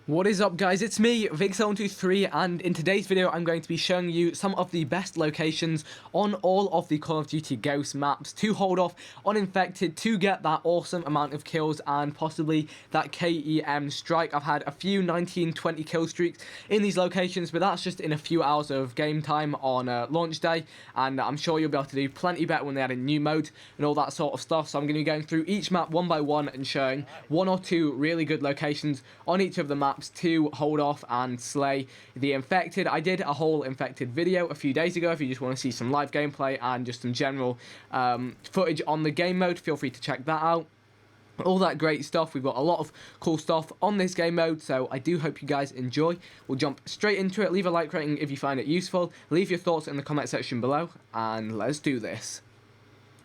What is up, guys? It's me, Vic723, and in today's video I'm going to be showing you some of the best locations on all of the Call of Duty Ghost maps to hold off on infected to get that awesome amount of kills and possibly that KEM strike. I've had a few 19-20 kill streaks in these locations, but that's just in a few hours of game time on launch day, and I'm sure you'll be able to do plenty better when they add in new modes and all that sort of stuff. So I'm going to be going through each map one by one and showing one or two really good locations on each of the maps to hold off and slay the infected. I did a whole infected video a few days ago. If you just want to see some live gameplay and just some general footage on the game mode, feel free to check that out. All that great stuff. We've got a lot of cool stuff on this game mode, so I do hope you guys enjoy. We'll jump straight into it. Leave a like rating if you find it useful. Leave your thoughts in the comment section below, and let's do this.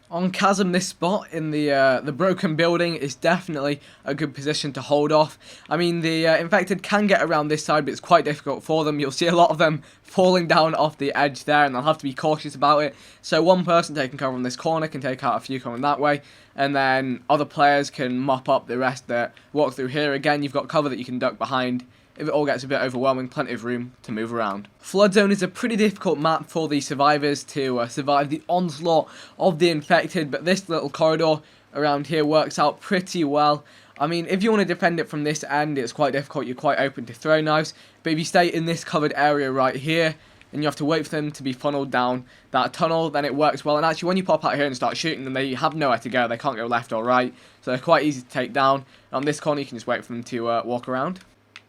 On Chasm, this spot in the broken building is definitely a good position to hold off. I mean, the infected can get around this side, but it's quite difficult for them. You'll see a lot of them falling down off the edge there, and they'll have to be cautious about it. So one person taking cover on this corner can take out a few coming that way, and then other players can mop up the rest that walk through here. Again, you've got cover that you can duck behind. If it all gets a bit overwhelming, plenty of room to move around. Flood Zone is a pretty difficult map for the survivors to survive the onslaught of the infected, but this little corridor around here works out pretty well. I mean, if you want to defend it from this end, it's quite difficult. You're quite open to throw knives, but if you stay in this covered area right here, and you have to wait for them to be funneled down that tunnel, then it works well. And actually, when you pop out here and start shooting them, they have nowhere to go. They can't go left or right, so they're quite easy to take down. And on this corner, you can just wait for them to walk around.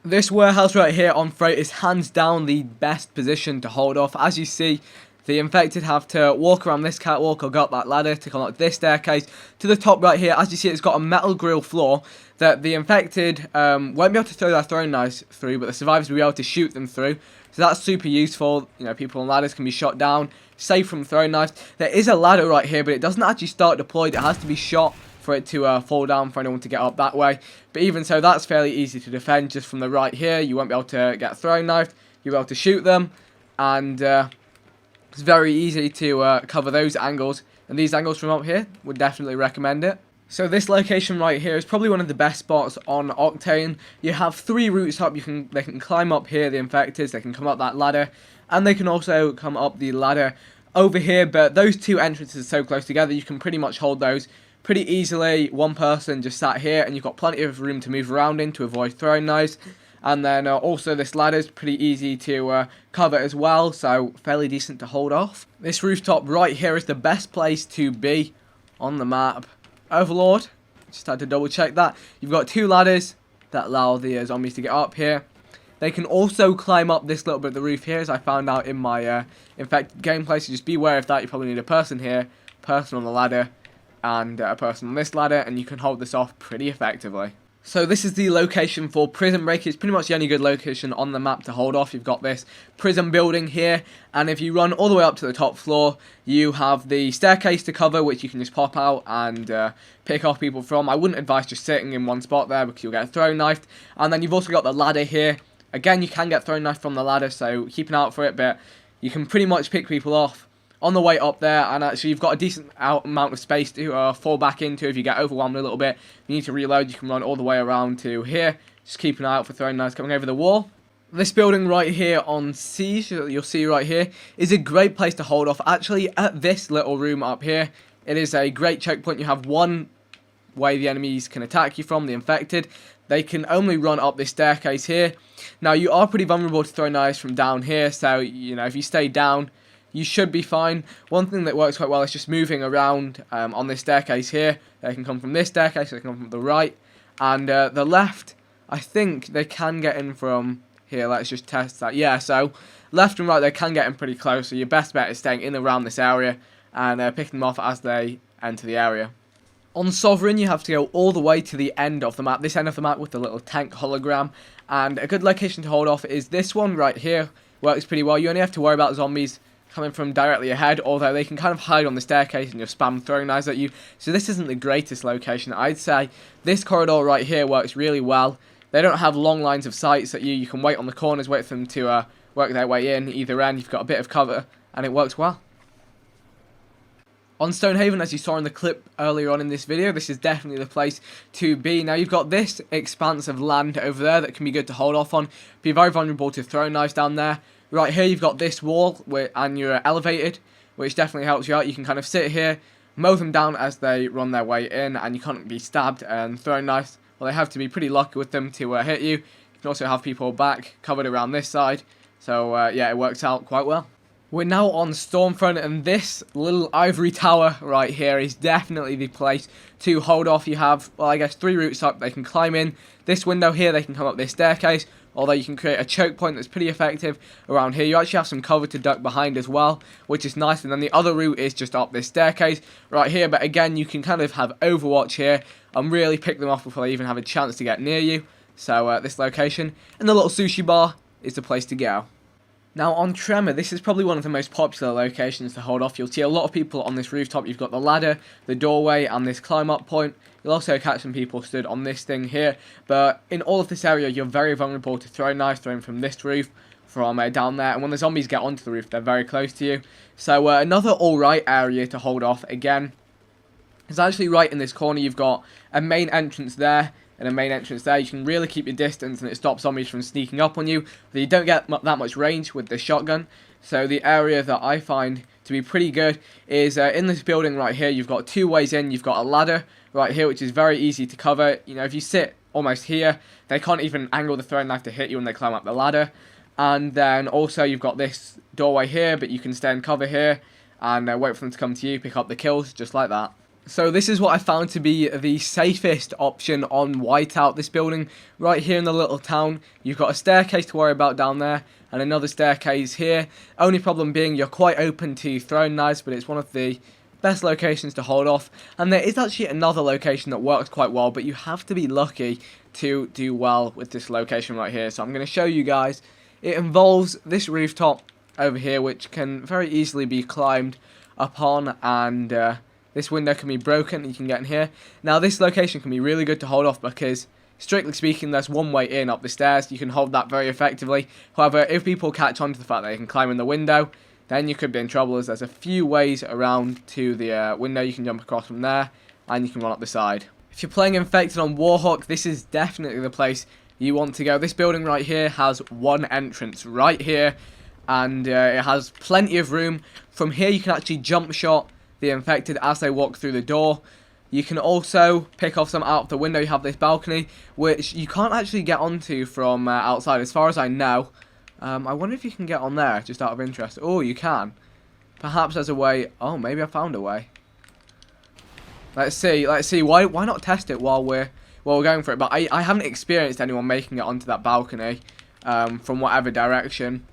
This warehouse right here on Freight is hands down the best position to hold off. As you see, the infected have to walk around this catwalk or go up that ladder to come up this staircase to the top right here. As you see, it's got a metal grill floor that the infected won't be able to throw their throwing knives through, but the survivors will be able to shoot them through. So that's super useful. You know, people on ladders can be shot down, safe from throwing knives. There is a ladder right here, but it doesn't actually start deployed. It has to be shot for it to fall down for anyone to get up that way. But even so, that's fairly easy to defend just from the right here. You won't be able to get throwing knifed. You'll be able to shoot them, and it's very easy to cover those angles. And these angles from up here, would definitely recommend it. So this location right here is probably one of the best spots on Octane. You have three routes up. They can climb up here, the infectors. They can come up that ladder, and they can also come up the ladder over here. But those two entrances are so close together, you can pretty much hold those pretty easily. One person just sat here, and you've got plenty of room to move around in to avoid throwing knives. And then also this ladder is pretty easy to cover as well, so fairly decent to hold off. This rooftop right here is the best place to be on the map. Overlord, just had to double check that. You've got two ladders that allow the zombies to get up here. They can also climb up this little bit of the roof here, as I found out in my infected gameplay, so just be aware of that. You probably need a person here, person on the ladder, and a person on this ladder, and you can hold this off pretty effectively. So this is the location for Prison Break. It's pretty much the only good location on the map to hold off. You've got this prison building here, and if you run all the way up to the top floor, you have the staircase to cover, which you can just pop out and pick off people from. I wouldn't advise just sitting in one spot there, because you'll get thrown knifed. And then you've also got the ladder here. Again, you can get thrown knifed from the ladder, so keep an eye out for it, but you can pretty much pick people off on the way up there, and actually you've got a decent amount of space to fall back into if you get overwhelmed a little bit. If you need to reload, you can run all the way around to here. Just keep an eye out for throwing knives coming over the wall. This building right here on Siege, you'll see right here, is a great place to hold off. Actually, at this little room up here, it is a great checkpoint. You have one way the enemies can attack you from, the infected. They can only run up this staircase here. Now, you are pretty vulnerable to throw knives from down here, so, you know, if you stay down, you should be fine. One thing that works quite well is just moving around on this staircase here. They can come from this staircase, they can come from the right. And the left, I think they can get in from here. Let's just test that. Yeah, so left and right, they can get in pretty close. So your best bet is staying in and around this area and picking them off as they enter the area. On Sovereign, you have to go all the way to the end of the map. This end of the map with the little tank hologram. And a good location to hold off is this one right here. Works pretty well. You only have to worry about zombies coming from directly ahead, although they can kind of hide on the staircase and just spam throwing knives at you. So this isn't the greatest location. I'd say this corridor right here works really well. They don't have long lines of sights at you. You can wait on the corners, wait for them to work their way in. Either end, you've got a bit of cover, and it works well. On Stonehaven, as you saw in the clip earlier on in this video, this is definitely the place to be. Now, you've got this expanse of land over there that can be good to hold off on. Be very vulnerable to throwing knives down there. Right here, you've got this wall, and you're elevated, which definitely helps you out. You can kind of sit here, mow them down as they run their way in, and you can't be stabbed and throwing knives. Well, they have to be pretty lucky with them to hit you. You can also have people back covered around this side. So, yeah, it works out quite well. We're now on Stormfront, and this little ivory tower right here is definitely the place to hold off. You have, well, I guess 3 routes up they can climb in. This window here, they can come up this staircase, although you can create a choke point that's pretty effective around here. You actually have some cover to duck behind as well, which is nice. And then the other route is just up this staircase right here. But again, you can kind of have Overwatch here and really pick them off before they even have a chance to get near you. So this location and the little sushi bar is the place to go. Now on Tremor, this is probably one of the most popular locations to hold off. You'll see a lot of people on this rooftop. You've got the ladder, the doorway, and this climb up point. You'll also catch some people stood on this thing here. But in all of this area, you're very vulnerable to throwing knives thrown from this roof, from down there. And when the zombies get onto the roof, they're very close to you. So another alright area to hold off again. It's actually right in this corner. You've got a main entrance there and a main entrance there. You can really keep your distance, and it stops zombies from sneaking up on you. But you don't get that much range with the shotgun. So the area that I find to be pretty good is in this building right here. You've got 2 ways in. You've got a ladder right here, which is very easy to cover. You know, if you sit almost here, they can't even angle the throwing knife to hit you when they climb up the ladder. And then also you've got this doorway here, but you can stay in cover here and wait for them to come to you, pick up the kills, just like that. So this is what I found to be the safest option on Whiteout. This building right here in the little town. You've got a staircase to worry about down there and another staircase here. Only problem being you're quite open to throwing knives, but it's one of the best locations to hold off. And there is actually another location that works quite well, but you have to be lucky to do well with this location right here. So I'm going to show you guys. It involves this rooftop over here, which can very easily be climbed upon, and this window can be broken and you can get in here. Now this location can be really good to hold off because, strictly speaking, there's one way in up the stairs. You can hold that very effectively. However, if people catch on to the fact that they can climb in the window, then you could be in trouble, as there's a few ways around to the window. You can jump across from there and you can run up the side. If you're playing Infected on Warhawk, this is definitely the place you want to go. This building right here has one entrance right here, and it has plenty of room. From here you can actually jump shot the infected as they walk through the door. You can also pick off some out of the window. You have this balcony, which you can't actually get onto from outside, as far as I know. I wonder if you can get on there, just out of interest. Oh, you can. Perhaps there's a way. Oh, maybe I found a way. Let's see. Let's see. Why not test it while we're going for it? But I haven't experienced anyone making it onto that balcony from whatever direction.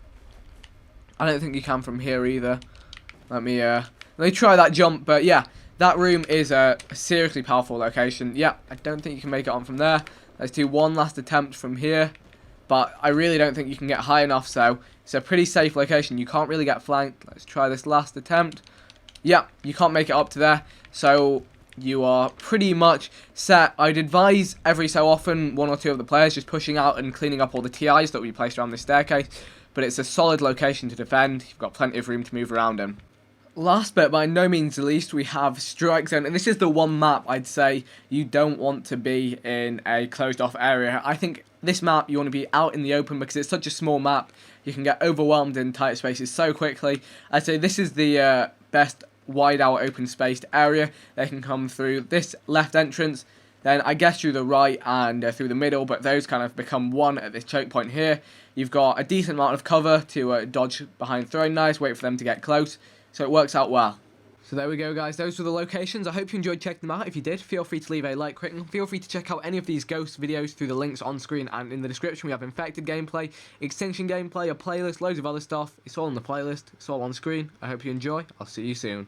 I don't think you can from here either. Let me try that jump. But yeah, that room is a seriously powerful location. Yeah, I don't think you can make it on from there. Let's do one last attempt from here. But I really don't think you can get high enough, so it's a pretty safe location. You can't really get flanked. Let's try this last attempt. Yeah, you can't make it up to there, so you are pretty much set. I'd advise every so often 1 or 2 of the players just pushing out and cleaning up all the TIs that we placed around this staircase. But it's a solid location to defend. You've got plenty of room to move around in. Last but by no means least, we have Strike Zone, and this is the one map I'd say you don't want to be in a closed off area. I think this map you want to be out in the open because it's such a small map. You can get overwhelmed in tight spaces so quickly. I'd say this is the best wide out open spaced area. They can come through this left entrance, then I guess through the right and through the middle, but those kind of become one at this choke point here. You've got a decent amount of cover to dodge behind throwing knives, wait for them to get close. So it works out well. So there we go, guys. Those were the locations. I hope you enjoyed checking them out. If you did, feel free to leave a like, and feel free to check out any of these ghost videos through the links on screen and in the description. We have Infected gameplay, Extinction gameplay, a playlist, loads of other stuff. It's all in the playlist. It's all on screen. I hope you enjoy. I'll see you soon.